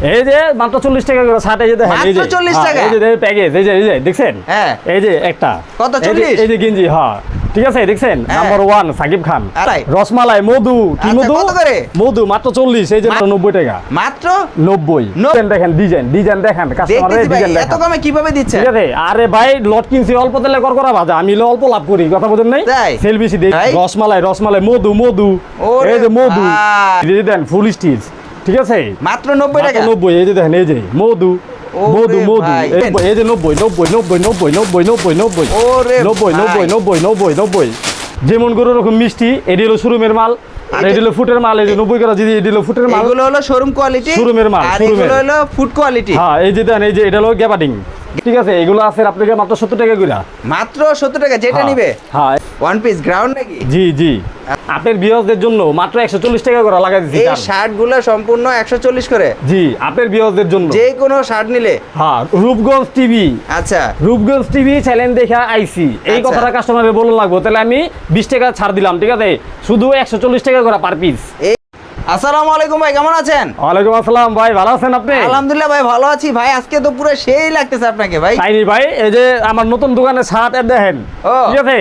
এই যে মাত্র 40 টাকা করে শার্ট, এই যে দেখেন, এই যে মাত্র 40 টাকা? এই যে প্যাকেজ, এই যে দেখছেন, হ্যাঁ এই যে একটা কত, এই যে- 40? এই যে গেঞ্জি, হ্যাঁ ঠিক আছে, দেখছেন নাম্বার 1 সাকিব খান, আড়াই। রসমালাই মধু, কি আচ্ছা, মধু, কত করে? মধু মাত্র 40, এই যে 90 টাকা, মাত্র 90। দেখেন ডিজাইন দেখেন, কাস্টমারের দেখতেছি ভাই, ডিজাইন এত দেখেন, কমে কিভাবে দিচ্ছে? ঠিক আছে। আরে ভাই লট কিনছি অল্প তেলে করা ভাজা, আমি অল্প লাভ করি, কথা বোঝেন নাই, তাই? সেল বেশি দেই। ভাই? রসমালাই মধু, ওরে এই যে মধু, ভাই। এই যে দেন ফুল স্টিচ, ঠিক আছে, মাত্র 90 টাকা? 90, এই যে দেখেন, এই যে মধু, ওরে ভাই। এই যে 90, ওরে 90, যেমন গরু রকম মিষ্টি, এটি হলো শোরুমের মাল, আর এটি হলো ফুটের মাল, এই যে 90 করা, যদি এটি হলো ফুটের মাল, এগুলো হলো শোরুম কোয়ালিটি, শোরুমের মাল, আর শোরুমের। এগুলো হলো ফুড কোয়ালিটি। হ্যাঁ এই যে দেন, এই যে এটা হলো গ্যাবার্ডিং, ঠিক আছে, এগুলো আছে আপনাকে মাত্র 70 টাকা করে, মাত্র 70 টাকা, যেটা নিবে হ্যাঁ ওয়ান পিস গ্রাউন্ড নাকি? জি আপনার বিয়সদের জন্য মাত্র 140 টাকা করে লাগাই দিচ্ছি। এই শার্ট গুলো সম্পূর্ণ 140 করে? জি আপনার বিয়সদের জন্য যে কোনো শার্ট নিলে? হ্যাঁ রূপগঞ্জ টিভি, আচ্ছা রূপগঞ্জ টিভি চ্যানেল দেখা আইসি, এই আচ্ছা। কথাটা কাস্টমারের বলুন লাগবো, তাহলে আমি 20 টাকা ছাড় দিলাম, ঠিক আছে, শুধু 140 টাকা করে পার পিস। আসসালামু আলাইকুম ভাই, কেমন আছেন? ওয়ালাইকুম আসসালাম ভাই, ভালো আছেন আপনি? আলহামদুলিল্লাহ ভাই, ভালো আছি ভাই। আজকে তো পুরো সেই লাগতেছে আপনাকে ভাই। তাইনি ভাই, এই যে আমার নতুন দোকানে শার্ট দেখেন, ও, ঠিক আছে,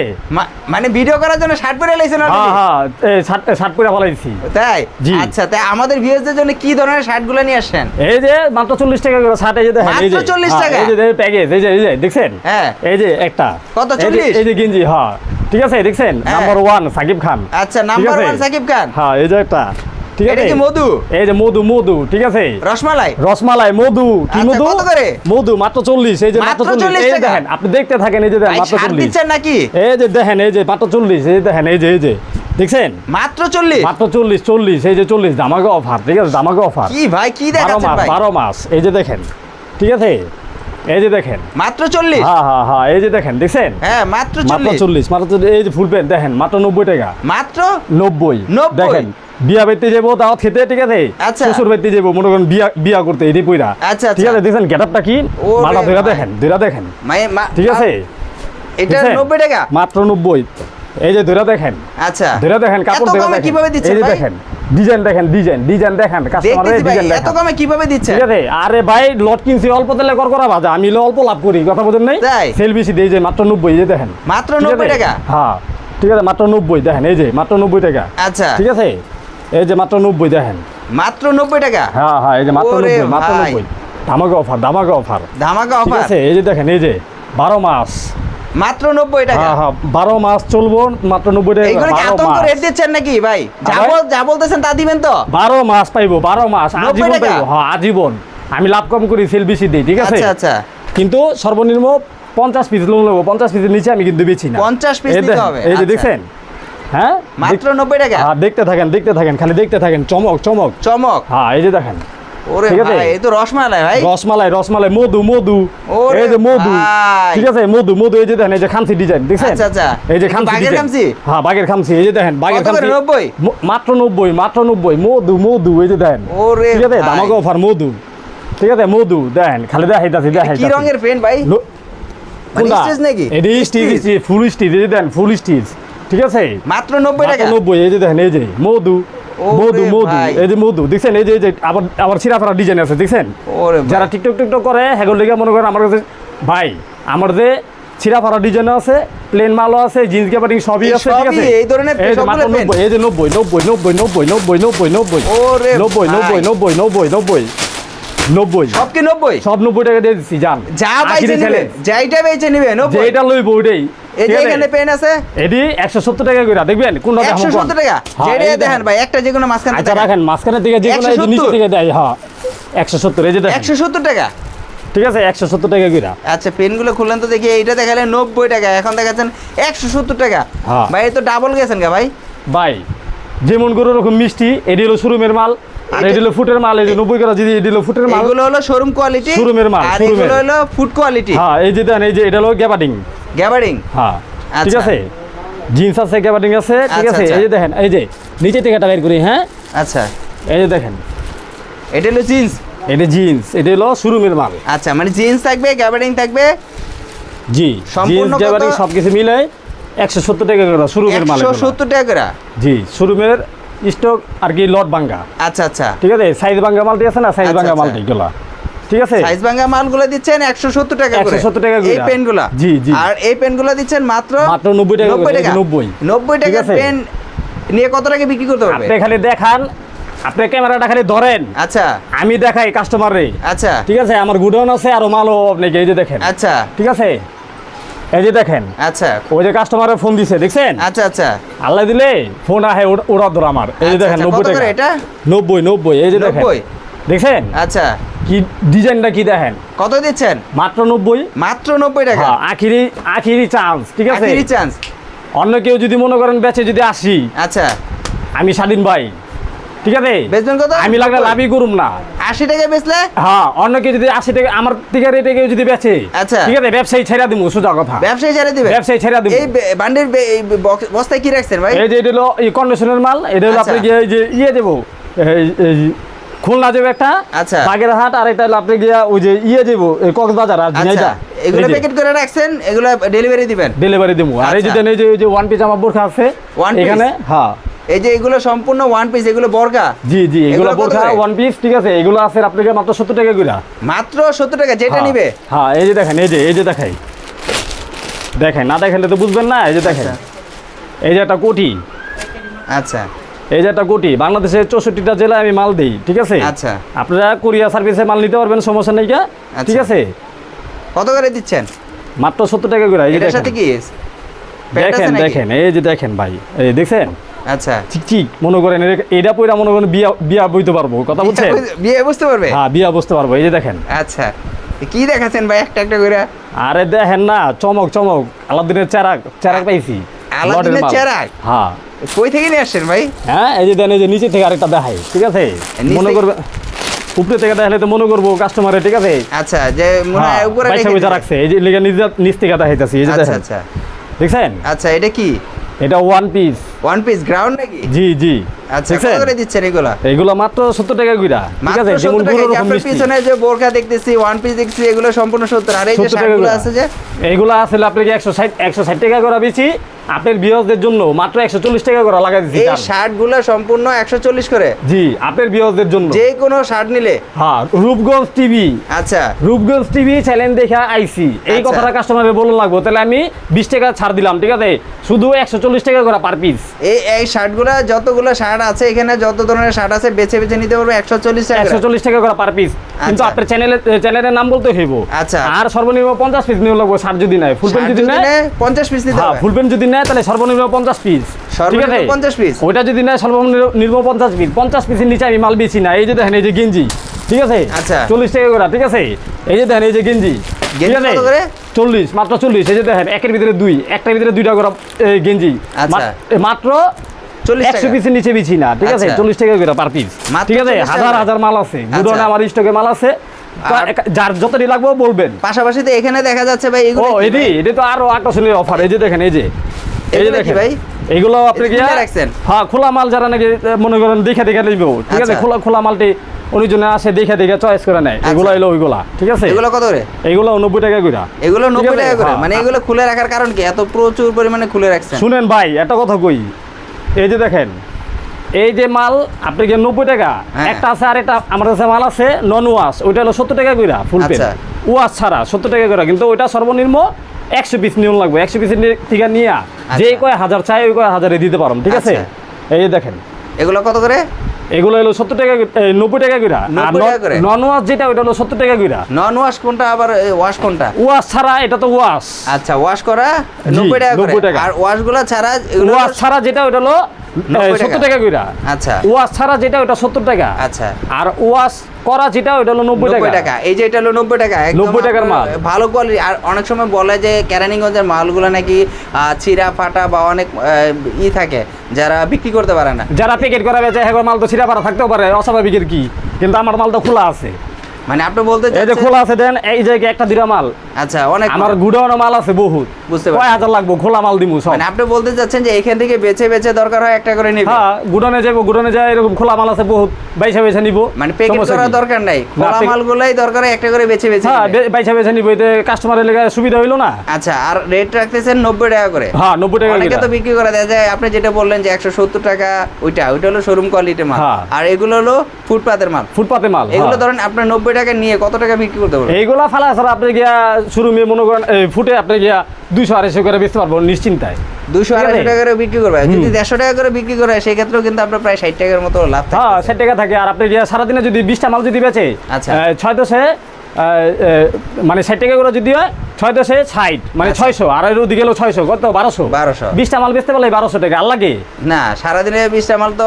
মানে ভিডিও করার জন্য শার্ট পরে লাইছেন হ্যাঁ অলরেডি? হ্যাঁ এই শার্ট পরে ফলাইছি। তাই? জি। আচ্ছা, তাই আমাদের ভিউয়ারদের জন্য কি ধরনের শার্টগুলো নিয়ে আসছেন? এই যে মাত্র 40 টাকা করে শার্ট, এই যে দেখেন, এই যে মাত্র 40 হ্যাঁ, টাকা? এই যে প্যাকেজ, এই যে দেখছেন, হ্যাঁ এই যে একটা কত, এই যে- 40? এই যে গেঞ্জি, হ্যাঁ ঠিক আছে, দেখছেন হ্যাঁ। নাম্বার 1 সাকিব খান, আচ্ছা, ঠিক নাম্বার আছে? 1 সাকিব খান। হ্যাঁ এই যে একটা, ঠিক এটা আছে, কি মধু? এই যে মধু, ঠিক আছে, রসমালাই? রসমালাই মধু, কি আচ্ছা, মধু, কত করে? মধু মাত্র 40, এই যে মাত্র মাত্র 40, 40 এই যে টাকা? দেখেন, আপনি দেখতে থাকেন, এই যে দেখেন ভাই মাত্র শার্ট 40, দিচ্ছেন নাকি? এই যে দেখেন, এই যে মাত্র 40, এই যে দেখেন, এই যে দেখছেন মাত্র 40? মাত্র 40, এই যে 40 দামাকে অফার, ঠিক আছে, দামাকে অফার, কি ভাই, কি 12 দেখাচ্ছেন মাস ভাই? 12 মাস, এই যে দেখেন, ঠিক আছে, এই যে দেখেন, মাত্র 40? হ্যাঁ এই যে দেখেন, দেখছেন হ্যাঁ মাত্র মাত্র 40। 40, এই যে ফুল প্যান্ট দেখেন মাত্র 90 টাকা, মাত্র 90 90? দেখেন, বিয়া বাড়িতে যাবো দাওয়াত খেতে, ঠিক আছে, আচ্ছা। শ্বশুর বাড়িতে যাবো মনে করেন বিয়া করতে, এটি পইরা, আচ্ছা, ঠিক আচ্ছা। আছে, দেখছেন গেটআপটা কি, ওরে মাথা ধরে ভাই। দেখেন, ঠিক আছে, এটা দেখছেন? 90 টাকা? মাত্র 90, এই যে ধরে দেখেন, আচ্ছা, ধরে দেখেন, কাপড় এত ধরে কমে দেখেন, কিভাবে দিচ্ছেন এই যে ভাই? দেখেন ডিজাইন দেখেন, কাস্টমারের দেখতেছি ভাই, ডিজাইন এত দেখেন, কমে কিভাবে দিচ্ছেন? ঠিক আছে। আরে ভাই লট কিনছি অল্প তেলে করা ভাজা, আমি অল্প লাভ করি, কথা বোঝেন নাই, তাই? সেল বেশি দেই, যে মাত্র 90, এই যে দেখেন, মাত্র ঠিক 90 আছে? টাকা? হ্যাঁ ঠিক আছে, মাত্র 90 দেখেন, এই যে মাত্র 90 টাকা, আচ্ছা, ঠিক আছে, এই যে মাত্র 90 দেখেন, মাত্র 90 টাকা? হ্যাঁ এই যে মাত্র ওরে 90, মাত্র ভাই। 90, ধামাকা অফার, ধামাকা ঠিক অফার? আছে, এই যে দেখেন, এই যে 12 মাস, মাত্র 90 টাকা? হ্যাঁ 12 মাস চলবো, মাত্র 90 টাকা, এইগুলো কি 12 আতঙ্ক মাস, রেট দিচ্ছেন নাকি ভাই? আবার? যা বলতেছেন তা দিবেন তো? 12 মাস পাইবো, 12 মাস 90 আজীবন টাকা? পাইবো, হ্যাঁ আজীবন, আমি লাভ কম করি, সেল বেশি দিই, ঠিক আছে, আচ্ছা আচ্ছা, কিন্তু সর্বনিম্ন 50 পিস লোন নেবো, 50 পিসের নিচে আমি কিন্তু বেছি না, 50 পিস এই নিতে দেখেন, হবে? এই যে আচ্ছা। দেখছেন, হ্যাঁ মাত্র 90 টাকা? হ্যাঁ দেখতে থাকেন, খালি দেখতে থাকেন, চমক, চমক? হ্যাঁ এই যে দেখেন, ওরে ঠিক আছে? ভাই, এই তো রসমালাই ভাই। রসমালাই মধু, ওরে এই যে মধু, ভাই। ঠিক আছে, মধু, এই যে দেখেন, এই যে খামসি ডিজাইন দেখছেন, আচ্ছা, আচ্ছা। এই যে এটা খামসি বাঘের ডিজাইন, খামসি? হ্যাঁ বাঘের খামসি, এই যে দেখেন বাঘের কত করে, খামসি, 90? মাত্র 90, মধু, এই যে দেখেন, ওরে ঠিক আছে, ভাই। দামাকে অফার মধু, ঠিক আছে, মধু দেখেন, খালি দেখাইতাছি কি রঙের পেন্ট ভাই? মানে কোনটা? স্টিচ নাকি? এডি স্টিচ, ফুল স্টিচ, এই যে দেন ফুল স্টিচ, ঠিক আছে, মাত্র 90 টাকা? 90, এই যে দেখেন, এই যে মধু, ওরে ভাই। এই যে মধু দেখছেন, এই যে আবার ছিঁড়াফাড়া ডিজাইন আছে, দেখছেন, ওরে ভাই। যারা টিকটক করে হেগল লেগে মনে করেন আমার কাছে ভাই, আমার যে ছিঁড়াফাড়া ডিজাইন আছে, প্লেন মালও আছে, জিন্স গ্যাবারিং সবই এই আছে, ঠিক আছে, সবই এই ধরনের এই যে সবগুলো মাত্র পেন? 90, এই যে 90, ওরে ভাই। 90 সব কি 90? সব 90 টাকা দিয়ে দিচ্ছি, জান যা বাইছে নিবে, যাইটা বেচে নিবে 90? যেটা লইব ওইটাই, এই যে ঠিক আছে? এখানে পেন আছে এডি 170 টাকা করে, দেখবেন কোনটা দেখুন, 170 টাকা? যেটা দেখেন ভাই, একটা যে কোনো মাঝখানে আচ্ছা রাখেন, মাঝখানের দিকে যে কোনো এই যে 170? নিচে থেকে দেয়, হ্যাঁ 170, এই যে দেখেন, 170 টাকা? ঠিক আছে, 170 টাকা করে, আচ্ছা, পেনগুলো খুললেন তো দেখি, এইটা দেখালে 90 টাকা, এখন দেখাচ্ছেন 170 টাকা। হ্যাঁ। ভাই এই তো ডাবল গেছেন গা ভাই। ভাই যেমন গরু রকম মিষ্টি, এডি হলো শোরুমের মাল, আর এডি হলো ফুটের মাল, এই যে 90 করা, যদি এডি হলো ফুটের মাল, এগুলো হলো শোরুম কোয়ালিটি, শোরুমের মাল, আর শোরুমের। এগুলো হলো ফুড কোয়ালিটি, হ্যাঁ এই যে দেন, এই যে এটা হলো গ্যাবার্ডিং, গ্যাবারিং। হ্যাঁ ঠিক আচ্ছা। আছে, জিন্স আছে, গ্যাবার্ডিং আছে, ঠিক আচ্ছা, আছে, আচ্ছা। এই যে দেখেন, এই যে নিচে থেকে বের করি, হ্যাঁ আচ্ছা, এই যে দেখেন, এটা হলো জিন্স। এটা জিন্স, এটা হলো শোরুমের মাল, আচ্ছা, মানে জিন্স থাকবে, গ্যাবারিং থাকবে, জি সম্পূর্ণ জিন্স কত? গ্যাবার্ডিং সব কিছু মিলে 170 টাকা করে শোরুমের মাল, 170 টাকা করে। জি শোরুমের স্টক আর কি লট ভাঙ্গা। আচ্ছা আচ্ছা, ঠিক আছে, সাইজ ভাঙ্গা মালটি আছে না, সাইজ আচ্ছা, ভাঙ্গা আচ্ছা। মালটি গুলা, ঠিক আছে। সাইজ ভাঙা মালগুলো দিচ্ছেন 170 টাকা করে, 170 টাকা করে এই পেনগুলা। জি জি। আর এই পেনগুলো দিচ্ছেন মাত্র 90 টাকা করে, 90 ঠিক টাকা আছে? পেন নিয়ে কত টাকা বিক্রি করতে পারবে? আপনি খালি দেখান, আপনি ক্যামেরাটা খালি ধরেন, আচ্ছা আমি দেখাই কাস্টমারে, আচ্ছা ঠিক আছে। আমার গুডাউন আছে আরো মালও আপনাকে, এই যে দেখেন, আচ্ছা ঠিক আছে, এই যে দেখেন, আচ্ছা ওই যে কাস্টমারে ফোন দিছে দেখছেন, আচ্ছা আচ্ছা আল্লাহ দিলে ফোন আহে ওরা ধর আমার, এই যে আচ্ছা, দেখেন আচ্ছা, 90 কত টাকা, করে এটা? 90, এই যে দেখেন, 90? দেখছেন আচ্ছা, কি ডিজাইনটা কি দেখেন, কত দিচ্ছেন? মাত্র 90। মাত্র 90 টাকা, হ্যাঁ, আখিরি চান্স, ঠিক আছে। আখেরি চান্স। অন্য কেউ যদি মনে করেন বেচে যদি 80, আচ্ছা, আমি স্বাধীন ভাই, ঠিক আছে, বেচবেন কত? আমি লাগলে লাভই করুম না। 80 টাকা বেচলে? হ্যাঁ, অন্য কেউ যদি 80 টাকা আমার থেকে রেটে কেউ যদি বেচে, আচ্ছা। ঠিক আছে, ব্যবসায়ী ছেড়া দিব, সোজা কথা, ব্যবসায়ী ছেড়ে দিবে? ব্যবসায়ী ছেড়া দিব। এই বান্ডির বস্তায় কি রাখছেন ভাই? এই যে এটা হলো এই কন্ডিশনের মাল, এটা হলো আচ্ছা। আপনি গিয়ে এই যে ইয়ে দেবো, এই খুলনা যাবে একটা, আচ্ছা। বাগেরহাট, আর এটা হলো আপনি গিয়া ওই যে ইয়ে দেবো কক্সবাজার আর আচ্ছা, ঝিনাইদহ, এগুলো প্যাকেট করে রাখছেন, এগুলো ডেলিভারি দিবেন? ডেলিভারি দেবো। আর এই যে আচ্ছা। দেন, এই যে ওয়ান পিস আমার বোরখা আছে One piece? এখানে, হ্যাঁ এই যে এগুলো সম্পূর্ণ ওয়ান পিস, এগুলো বর্গা? জি জি, এগুলো এগুলো কত বোরখা করে? ওয়ান পিস, ঠিক আছে, এগুলো আছে আপনাকে মাত্র 70 টাকা করে। মাত্র 70 টাকা, যেটা হ্যাঁ, নিবে? হ্যাঁ, এই যে দেখেন, এই যে দেখাই, দেখেন, না দেখালে তো বুঝবেন না, এই যে দেখেন, আচ্ছা। এই যে একটা কোটি, আচ্ছা এই যে একটা কোটি, বাংলাদেশের 64টা জেলায় আমি মাল দিই, ঠিক আছে। আচ্ছা। আপনারা কুরিয়ার সার্ভিসে মাল নিতে পারবেন, সমস্যা নেই, ঠিক আচ্ছা। আছে। কত করে দিচ্ছেন? মাত্র 70 টাকা করে। এই যে এটার সাথে দেখেন, কি প্যান্ট আছে দেখেন নাকি? দেখেন, এই যে দেখেন ভাই, এই দেখছেন, আচ্ছা, চিকচিক, মনে করেন এটা পয়রা মনে করেন বিয়া বইতে পারবো, কথা বুঝছেন? বিয়ে বুঝতে পারবে? হ্যাঁ, বিয়া বুঝতে পারবো, এই যে দেখেন। আচ্ছা, কি দেখাচ্ছেন ভাই একটা একটা করে? আরে দেখেন না, চমক চমক, আলাদিনের চেরাক পাইছি, আলাদিনের লটের মাল। চেরাক? হ্যাঁ কই থেকে নিয়ে আসছেন ভাই? হ্যাঁ, এই যে দেন, এই যে নিচে থেকে আরেকটা দেখাই, ঠিক আছে, নিচ মনে থেকে? করবে উপরে থেকে দেখালে তো মনে করবো কাস্টমারে, ঠিক আছে। আচ্ছা, যে মনে হয় উপরে পয়সা রেখে পয়সা দিয়েছেন। রাখছে, এই যে লেগে নিচ থেকে দেখাইতেছি, এই যে আচ্ছা দেখেন, আচ্ছা দেখছেন, আচ্ছা, এটা কি এটা one piece, one piece ground নাকি? জি জি। আচ্ছা, কত দেখছেন? করে দিচ্ছেন এগুলা? এগুলো মাত্র 70 টাকা কইরা, ঠিক মাত্র আছে, 70 যেমন টাকা। গুঁড়ো এই যে রকম আপনার মিষ্টি, পিছনে যে বোরকা দেখতেছি, ওয়ান পিস দেখতেছি, এগুলো সম্পূর্ণ 70। আর এই যে 70 টাকা শার্টগুলো করে। আছে যে, এগুলো আসলে আপনাকে 160 টাকা করে বেশি, আপনার বিয়সদের জন্য মাত্র 140 টাকা করে লাগাই দিচ্ছি। এই শার্টগুলো সম্পূর্ণ 140 করে? জি, আপনার বিয়সদের জন্য। যে কোনো শার্ট নিলে? হ্যাঁ, রূপগঞ্জ টিভি, আচ্ছা রূপগঞ্জ টিভি চ্যানেল দেখে আইসি, এই আচ্ছা। কথাটা কাস্টমারে বলুন লাগবো, তাহলে আমি 20 টাকা ছাড় দিলাম, ঠিক আছে, শুধু 140 টাকা করে পার পিস। এই শার্টগুলো, যতগুলো শার্ট আছে এখানে, যত ধরনের শার্ট আছে বেছে বেছে নিতে পারবো 140 টাকা করে? 140 টাকা করে পার পিস, কিন্তু আচ্ছা। আপনার চ্যানেলের নাম বলতে হইব। আচ্ছা। আর সর্বনিম্ন 50 পিস নিয়ে লাগবো, শার্ট যদি নেয়, ফুল প্যান্ট শার্ট যদি যদি নেয়, নেয় 50 পিস নিতে হ্যাঁ, হবে? ফুল প্যান্ট যদি নেয় তাহলে সর্বনিম্ন 50 পিস, ঠিক সর্বনিম্ন আছে, 50 পিস? ওইটা যদি নেয় সর্বনিম্ন 50 পিস, 50 পিসের নিচে আমি মাল বেশি না। এই যে দেখেন, এই যে গেঞ্জি, ঠিক আছে, আচ্ছা। 40 টাকা করে, ঠিক আছে, এই যে দেখেন, এই যে গেঞ্জি, ঠিক গেঞ্জি আছে, কত করে? 40, মাত্র 40। এই যে দেখেন, একের ভিতরে দুই, একটার ভিতরে দুইটা করে গেঞ্জি, আচ্ছা। মাত্র 40 100 টাকা? পিসের নিচে বেশি না, ঠিক আছে, আচ্ছা। 40 টাকা করে পার পিস, মাত্র ঠিক আছে, 40 টাকা? হাজার হাজার মাল আছে গুডাউনে, আচ্ছা। আমার স্টকে মাল আছে, যার যতটি লাগবে বলবেন। পাশাপাশি তো এখানে দেখা যাচ্ছে ভাই ও এগুলো কি এটি ভাই? এটা তো আরো আকর্ষণীয় অফার, এই যে দেখেন, এই যে এগুলো কি দেখেন ভাই? এগুলো আপনি এটা কি খুলে রাখছেন? হ্যাঁ, খোলা মাল যারা নাকি মনে করেন দেখে নিব, ঠিক আছে, আচ্ছা। খোলা মালটি অনেকজনে আসে দেখে চয়েস করে নেয়, আচ্ছা। এগুলো এলো ওইগুলা, ঠিক আছে, এগুলো কত করে? এগুলো 90 টাকা কইরা। এগুলো 90 টাকা করে? হ্যাঁ। মানে এগুলো খুলে রাখার কারণ কি, এত প্রচুর পরিমাণে খুলে রাখছেন? শুনেন ভাই, একটা কথা কই, এই যে দেখেন, এই যে মাল আপনি কি 90 টাকা, হ্যাঁ। একটা আছে, আর একটা আমার কাছে মাল আছে নন ওয়াশ, ওইটা হলো 70 টাকা কইরা ফুল পেন, আচ্ছা। ওয়াশ ছাড়া 70 টাকা করে, কিন্তু ওইটা সর্বনিম্ন 100 পিস নিয়ম লাগবে, 100 পিসের থেকে নিয়ে যে কয় হাজার চাই ওই কয় হাজারে দিতে পারো, ঠিক আছে। আচ্ছা। এই যে দেখেন, এগুলো কত করে? এগুলো হলো 70 টাকা, 90 টাকা কইরা, আর 90 টাকা করে? নন ওয়াশ যেটা ওইটা হলো 70 টাকা কইরা। নন ওয়াশ কোনটা, আবার ওয়াশ কোনটা? ওয়াশ ছাড়া এটা তো ওয়াশ, আচ্ছা, ওয়াশ করা জি, 90 টাকা করে, 90 টাকা। আর ওয়াশ গুলা ছাড়া এগুলো ওয়াশ ছাড়া যেটা ওইটা হলো 90 টাকা। 70 টাকা কইরা। আচ্ছা ওয়াশ ছাড়া যেটা ওইটা 70 টাকা, আচ্ছা, আর ওয়াশ করা যেটা ওইটা হলো 90 90 টাকা। টাকা। এই যে এটা হলো 90 টাকা, একদম 90 টাকার আপনার মাল। ভালো কোয়ালিটি। আর অনেক সময় বলে যে কেরানীগঞ্জের মালগুলো নাকি ছিঁড়া ফাটা বা অনেক থাকে, যারা বিক্রি করতে পারে না। যারা প্যাকেট করা বেচে হ্যাঁ মাল তো ছিঁড়া পারা থাকতেও পারে, অস্বাভাবিকের কি, কিন্তু আমার মাল তো খোলা আছে, মানে আপনি বলতে এই যে চাচ্ছেন খোলা আছে দেন, এই যে একটা দুটা মাল, আচ্ছা অনেক আমার গুডাউনে মাল আছে বহুত, বুঝতে কয় পারছি। হাজার লাগবো খোলা মাল দিমু সব। মানে আপনি বলতে চাচ্ছেন যে এখান থেকে বেছে বেছে দরকার হয় একটা করে নিবে। হ্যাঁ গুডাউনে যাবো, গুডাউনে যায় এরকম খোলা মাল আছে বহুত, বাইসা বেছে নিব। মানে প্যাকেট সমস্যা করার কি? দরকার নাই, খোলা প্যাকেট- মালগুলাই দরকার হয় একটা করে বেছে বেছে হ্যাঁ নিবে। বাইসা বেছে নিব, এতে কাস্টমারের লেগে সুবিধা হইলো না। আচ্ছা, আর রেট রাখতেছেন 90 টাকা করে। হ্যাঁ 90 টাকা অনেকে করে। তো বিক্রি করে দেয় যায়, আপনি যেটা বললেন যে 170 টাকা, ওইটা হলো শোরুম কোয়ালিটির মাল, হ্যাঁ। আর এগুলো হলো ফুটপাতের মাল। ফুটপাতে মাল, এগুলো হ্যাঁ। ধরেন আপনার 90 টাকা নিয়ে কত টাকা বিক্রি করতে পারবেন? এইগুলা ফালা ছাড়া আপনি গিয়া শোরুমে মনে করেন ফুটে আপনি গিয়া 200-250 করে বেচতে পারবো নিশ্চিন্তায়। 200-250 টাকা করে বিক্রি করবে। যদি 150 টাকা করে বিক্রি করে সেই ক্ষেত্রেও কিন্তু আপনার প্রায় 60 টাকার মতো লাভ থাকে। হ্যাঁ 60 টাকা থাকে। আর আপনি গিয়া সারাদিনে যদি 20টা মাল যদি বেচে, আচ্ছা। 6-10 মানে 60 টাকা করে যদি হয় 6-10 60 মানে আচ্ছা। 600, আর এর ওদিকে গেলো 600, কত 1200। 20টা মাল বেচতে পারলে 1200 টাকা আর লাগে। না, সারাদিনে 20টা মাল তো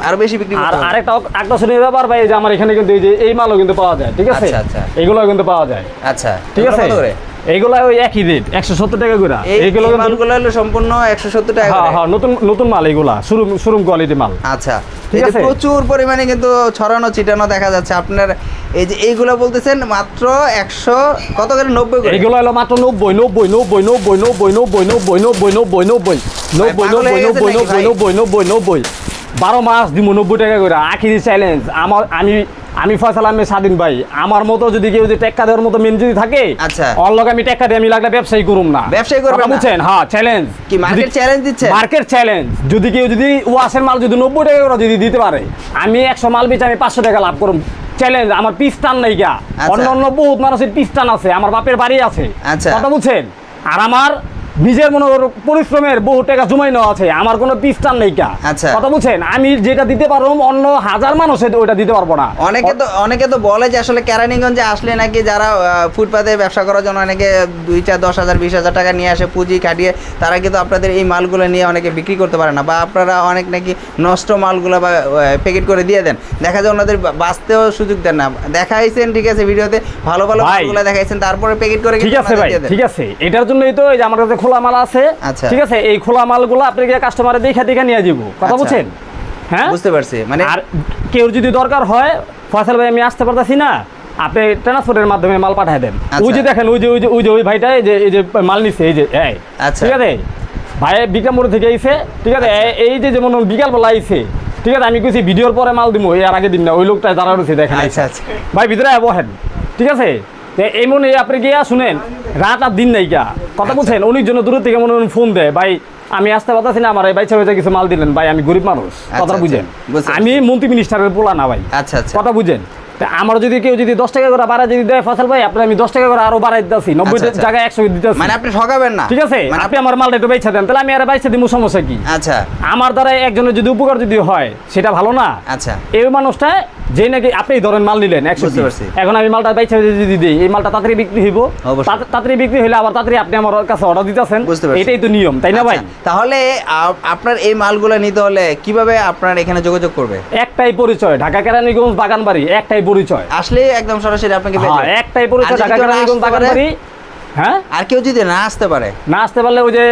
আরো বেশি বিক্রি আর করতে হবে। আরেকটা আকর্ষণীয় ব্যাপার ভাই, এই যে আমার এখানে কিন্তু এই যে এই মালও কিন্তু পাওয়া যায়, ঠিক আছে? আচ্ছা, আচ্ছা। এইগুলো কিন্তু পাওয়া যায়, আচ্ছা, ঠিক এগুলো আছে? কত করে? এইগুলা ওই একই রেট 170 টাকা করে। এইগুলো এই কিন্তু মালগুলো হলো সম্পূর্ণ 170 টাকা হ্যাঁ করে। হ্যাঁ নতুন নতুন মাল, এইগুলা শোরুম কোয়ালিটি মাল। আচ্ছা, ঠিক এই যে আছে? প্রচুর পরিমাণে কিন্তু ছড়ানো ছিটানো দেখা যাচ্ছে আপনার। এই যে এইগুলো বলতেছেন মাত্র 100 কত করে? 90 করে। এইগুলো হলো মাত্র 90 90 90 90 90 90 90 90 90 90 90 পাগল হয়ে গেছে নাকি ভাই? 90 12 মাস দিব 90 টাকা করে। আখিরি চ্যালেঞ্জ আমার, আমি ফয়সাল আহমেদ স্বাধীন ভাই, আমার মতো যদি কেউ যদি টেক্কা দেওয়ার মতো মেন যদি থাকে, আচ্ছা। ওর লগে আমি টেক্কা দিয়ে আমি লাগলে ব্যবসায়ী করুম না। ব্যবসায়ী করবেন কথা না? বুঝছেন? হ্যাঁ চ্যালেঞ্জ। কি মার্কেট চ্যালেঞ্জ দিচ্ছে? Market challenge. যদি কেউ যদি ওয়াশের মাল যদি 90 টাকা করে যদি দিতে পারে, আমি 100 মাল বেচে আমি 500 টাকা লাভ করুম। চ্যালেঞ্জ। আমার পিস টান নাই গা। আচ্ছা। অন্য বহুত মানুষের পিস টান আছে, আমার বাপের বাড়ি আছে। আচ্ছা। কথা বুঝছেন? আর আমার নিজের মনে করো পরিশ্রমের বহু টাকা জমাই নেওয়া আছে, আমার কোনো পিস টান নেই কা। আচ্ছা। কথা বুঝছেন? আমি যেটা দিতে পারবো অন্য হাজার মানুষ ওইটা দিতে পারবো না। অনেকে তো বলে যে আসলে কেরানীগঞ্জে আসলে নাকি যারা ফুটপাতে ব্যবসা করার জন্য অনেকে 2টা 10,000 20,000 টাকা নিয়ে আসে পুঁজি খাটিয়ে, তারা কিন্তু আপনাদের এই মালগুলো নিয়ে অনেকে বিক্রি করতে পারে না, বা আপনারা অনেক নাকি নষ্ট মালগুলো বা প্যাকেট করে দিয়ে দেন। দেখা যায় ওনাদের বাঁচতেও সুযোগ দেন না। দেখাইছেন ঠিক আছে ভিডিওতে, ভালো ভালো ভাই। মালগুলো দেখাইছেন, তারপরে প্যাকেট করে ঠিক কিন্তু আছে আপনাদের ভাই, দিয়ে দেন। ঠিক আছে। এটার জন্যই তো এই যে আমার কাছে খোলা মাল আছে। আচ্ছা। ঠিক আছে, এই খোলা মালগুলো আপনি গিয়ে কাস্টমারে দেখে নিয়ে যাবো। কথা আচ্ছা। বুঝছেন? হ্যাঁ বুঝতে পারছি। মানে আর কেউ যদি দরকার হয়, ফয়সাল ভাই আমি আসতে পারতাছি না, আপনি ট্রান্সপোর্টের মাধ্যমে মাল পাঠিয়ে দেন। আচ্ছা। ওই যে দেখেন ওই ভাইটা এই যে মাল নিচ্ছে, এই যে এই। আচ্ছা। ঠিক আছে, ভাই বিক্রমপুর থেকে আইছে, ঠিক আছে? এই যে যেমন বিকালবেলা আইছে, ঠিক আছে? আমি কিছু ভিডিওর পরে মাল দিব, এর আগে দিন না। ওই লোকটা দাঁড়া রয়েছে দেখেন। আচ্ছা, আচ্ছা। ভাই ভিতরে বহেন, ঠিক আছে? এমন আপনি গিয়া শুনেন, রাত আর দিন নাই গা। কথা বলছেন? উনির জন্য দূর থেকে মনে ফোন দেয়, ভাই আমি আসতে পারতাছি না, আমার এই বাইচা কিছু মাল দিলেন, ভাই আমি গরিব মানুষ। কথা আচ্ছা, বুঝেন? বুঝতে আমি মন্ত্রী মিনিস্টারের পোলা না ভাই। আচ্ছা, আচ্ছা। কথা বুঝেন? তা আমার যদি কেউ যদি 10 টাকা করে বাড়া যদি দেয়, ফয়সাল ভাই আপনার আমি 10 টাকা করে আরো বাড়াই দিতেছি, 90 আচ্ছা, আচ্ছা। জায়গায় 100 দিতেছি। মানে আপনি ঠকাবেন না, ঠিক আছে? মানে আপনি আমার মালটা একটু বেচা দেন, তাহলে আমি আর বাইচা দিব, সমস্যা কি? আচ্ছা, আমার দ্বারা একজনের যদি উপকার যদি হয়, সেটা ভালো না? আচ্ছা। এই মানুষটা যে নাকি আপনি ধরেন মাল নিলেন 100 বুঝতে পারছি। এখন আমি মালটা বাইচা যদি দিই, এই মালটা তাড়াতাড়ি বিক্রি হইব। অবশ্যই। তাড়াতাড়ি বিক্রি হইলে আবার তাড়াতাড়ি আপনি আমার কাছে অর্ডার দিতেছেন। বুঝতে পারছি। এটাই তো নিয়ম, তাই না ভাই? আচ্ছা, তাহলে আপনার এই মালগুলো নিতে হলে কিভাবে আপনার এখানে যোগাযোগ করবে? একটাই পরিচয়, ঢাকা কেরানীগঞ্জ বাগানবাড়ি, একটাই পরিচয়। আসলে একদম সরাসরি আপনাকে পেয়ে হ্যাঁ, যাবে। একটাই পরিচয়, আর যদি ঢাকা কেউ না কেরানীগঞ্জ আসতে পারে? বাগানবাড়ি। হ্যাঁ, আর কেউ যদি না আসতে পারে, না আসতে পারলে ওই যে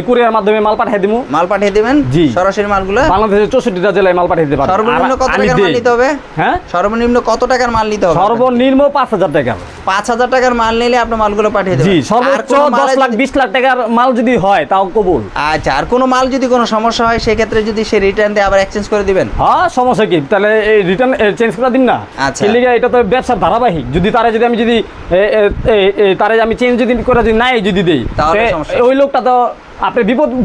কুরিয়ার মাধ্যমে মাল পাঠিয়ে দিব। মাল পাঠিয়ে দিবেন? জি। সরাসরি মালগুলো বাংলাদেশের 64টা জেলায় মাল পাঠিয়ে দিতে পারবো। সর্বনিম্ন আর কত আমি টাকার মাল দেই। নিতে হবে? হ্যাঁ, সর্বনিম্ন কত টাকার মাল নিতে হবে? সর্বনিম্ন 5,000 টাকা। 5,000 টাকার মাল নিলে আপনি মালগুলো পাঠিয়ে দেবেন। জি, আর সর্বোচ্চ কোনো 10 মালে লাখ যদি- 20 লাখ টাকার মাল যদি হয় তাও কবুল। আচ্ছা, আর কোনো মাল যদি কোনো সমস্যা হয় সেক্ষেত্রে যদি সে রিটার্ন দেয় আবার এক্সচেঞ্জ করে দিবেন? হ্যাঁ, সমস্যা কি? তাহলে এই রিটার্ন চেঞ্জ করে দিন না। আচ্ছা। এই লিগে এটা তো ব্যবসার ধারাবাহিক। যদি তারে যদি আমি যদি তারে আমি চেঞ্জ যদি করে যদি নাই যদি দেই, তাহলে তে সমস্যা। ওই লোকটা তো আপনি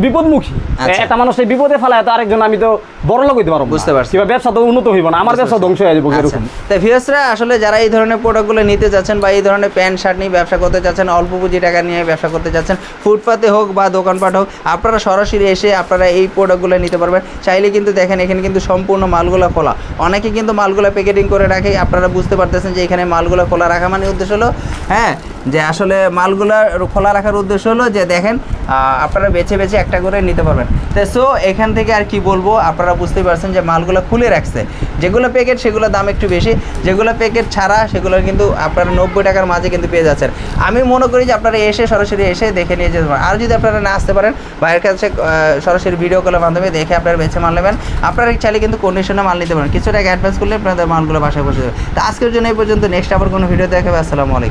বিপদমুখী। আচ্ছা। একটা মানুষের বিপদে ফেলায় তো আরেকজন আমি তো বড় লোক হইতে পারবো না। বুঝতে পারছি। কিংবা ব্যবসা তো উন্নত হইব না, আমার ব্যবসা ধ্বংস হয়ে যাবো আচ্ছা, এরকম। তাই ভিউয়ার্সরা আসলে যারা এই ধরনের প্রোডাক্টগুলো নিতে যাচ্ছেন বা এই ধরনের প্যান্ট শার্ট নিয়ে ব্যবসা করতে চাচ্ছেন, অল্প পুঁজি টাকা নিয়ে ব্যবসা করতে চাচ্ছেন, ফুটপাতে হোক বা দোকানপাট হোক, আপনারা সরাসরি এসে আপনারা এই প্রোডাক্টগুলো নিতে পারবেন। চাইলে কিন্তু দেখেন এখানে কিন্তু সম্পূর্ণ মালগুলো খোলা। অনেকে কিন্তু মালগুলো প্যাকেটিং করে রাখে, আপনারা বুঝতে পারতেছেন যে এখানে মালগুলো খোলা রাখা মানে উদ্দেশ্য হলো, হ্যাঁ, যে আসলে মালগুলো খোলা রাখার উদ্দেশ্য হলো যে দেখেন আপনারা আপনারা বেছে বেছে একটা করে নিতে পারবেন। তো সো এখান থেকে আর কি বলবো, আপনারা বুঝতেই পারছেন যে মালগুলো খুলে রাখছে। যেগুলো প্যাকেট সেগুলো দাম একটু বেশি, যেগুলো প্যাকেট ছাড়া সেগুলো কিন্তু আপনারা 90 টাকার মাঝে কিন্তু পেয়ে যাচ্ছেন। আমি মনে করি যে আপনারা এসে সরাসরি এসে দেখে নিয়ে যেতে পারেন। আর যদি আপনারা না আসতে পারেন, ভাইয়ের কাছে সরাসরি ভিডিও কলের মাধ্যমে দেখে আপনারা বেছে মাল নেবেন। আপনারা চাইলে কিন্তু কন্ডিশনে মাল নিতে পারেন, কিছু টাকা অ্যাডভান্স করলে আপনাদের মালগুলো বাসায় বসে যাবে। তো আজকের জন্য এই পর্যন্ত, নেক্সট আবার কোনো ভিডিও দেখাবে। আসসালামু আলাইকুম।